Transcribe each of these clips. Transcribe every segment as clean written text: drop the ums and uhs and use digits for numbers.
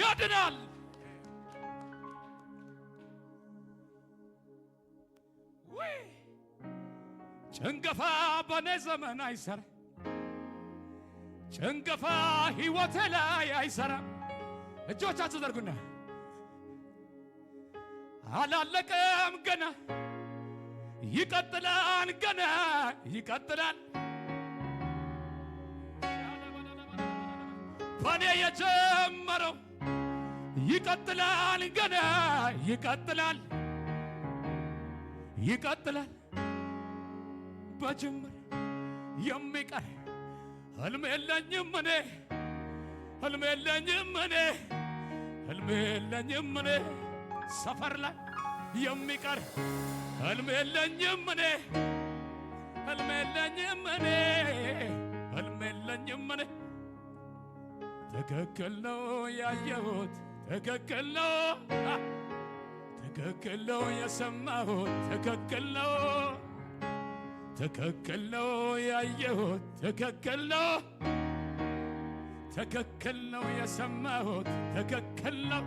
ያድናል። ወይ ጭንገፋ በኔ ዘመን አይሰራ፣ ጭንገፋ ሕይወቴ ላይ አይሰራ። እጆቻችሁ ዘርጉና አላለቀም ገና ይቀጥላል፣ ገና ይቀጥላል። በኔ የጀመረው ይቀጥላል፣ ገና ይቀጥላል፣ ይቀጥላል። በጅምር የሚቀር ሕልም የለኝም እኔ፣ ሕልም የለኝም እኔ፣ ሕልም የለኝም እኔ። ሰፈር ላይ የሚቀር ሕልም የለኝም እኔ፣ ሕልም የለኝም እኔ፣ ሕልም የለኝም እኔ። ትክክል ነው ያየሁት፣ ትክክል ነው፣ ትክክል ነው የሰማሁት፣ ትክክል ነው፣ ትክክል ነው ያየሁት፣ ትክክል ነው፣ ትክክል ነው የሰማሁት፣ ትክክል ነው።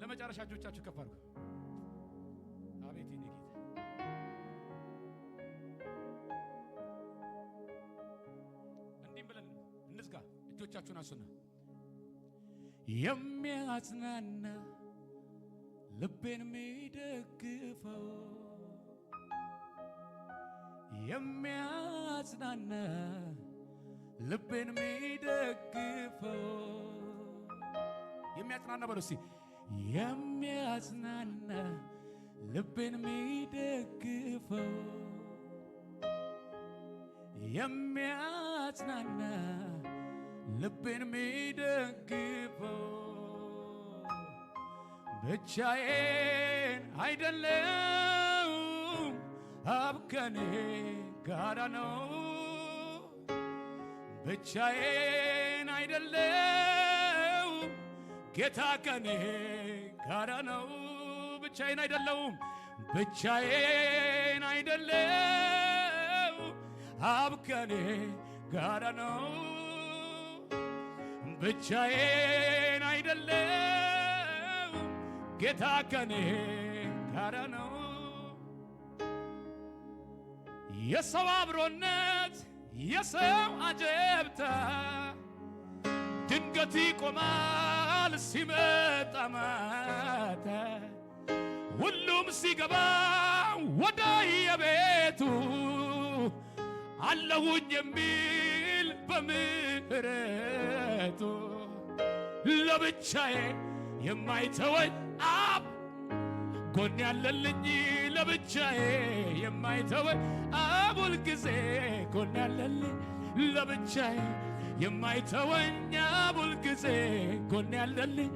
ለመጨረሻ እጆቻችሁ ከፍ አድርጉ። አቤት የኔ ጌታ እንዲህ ብለን እንዝጋ። እጆቻችሁን አንሱና የሚያጽናና ልቤን የሚደግፈው የሚያጽናና ልቤን የሚደግፈው የሚያጽናና በሉ እስቲ የሚያጽናና ልቤን የሚደግፈው የሚያጽናና ልቤን የሚደግፈው ብቻዬን አይደለም አብ ከኔ ጋራ ነው። ብቻዬን አይደለም ጌታ ከኔ ጋራ ነው። ብቻዬን አይደለሁም፣ ብቻዬን አይደለም አብ ከኔ ጋራ ነው። ብቻዬን አይደለም ጌታ ከኔ ጋራ ነው። የሰው አብሮነት የሰው አጀብታ ድንገት ይቆማል ሲመጣ ማታ ሁሉም ሲገባ ወደ የቤቱ አለሁኝ የሚል በምህረቱ ለብቻዬ የማይተወኝ አብ ጎን ያለልኝ ለብቻዬ የማይተወኝ አብ ሁልጊዜ ጎን ያለልኝ ለብቻዬ የማይተወኝ አብ ሁልጊዜ ጎን ያለልኝ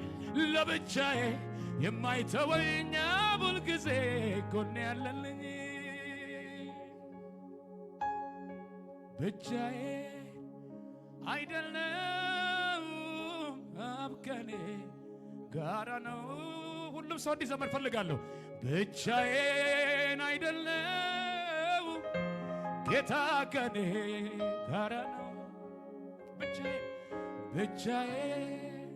ለብቻዬ የማይተወኝ አብ ሁልጊዜ ጎን ያለልኝ ብቻዬ አይደለም አብ ከኔ ጋራ ነው። ሁሉም ሰው እንዲዘመር ፈልጋለሁ። ብቻዬን አይደለም ጌታ ከኔ ጋራ ነው። ብቻዬን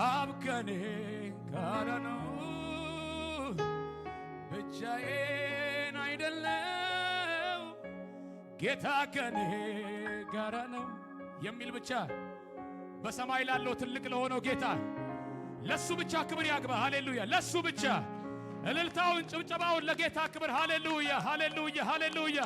አብ ከኔ ጋራ ነው። ብቻዬን አይደለም ጌታ ከኔ ጋራ ነው የሚል ብቻ በሰማይ ላለው ትልቅ ለሆነው ጌታ ለሱ ብቻ ክብር ያግባ። ሃሌሉያ! ለሱ ብቻ እልልታውን ጭብጨባውን ለጌታ ክብር። ሃሌሉያ! ሃሌሉያ! ሃሌሉያ!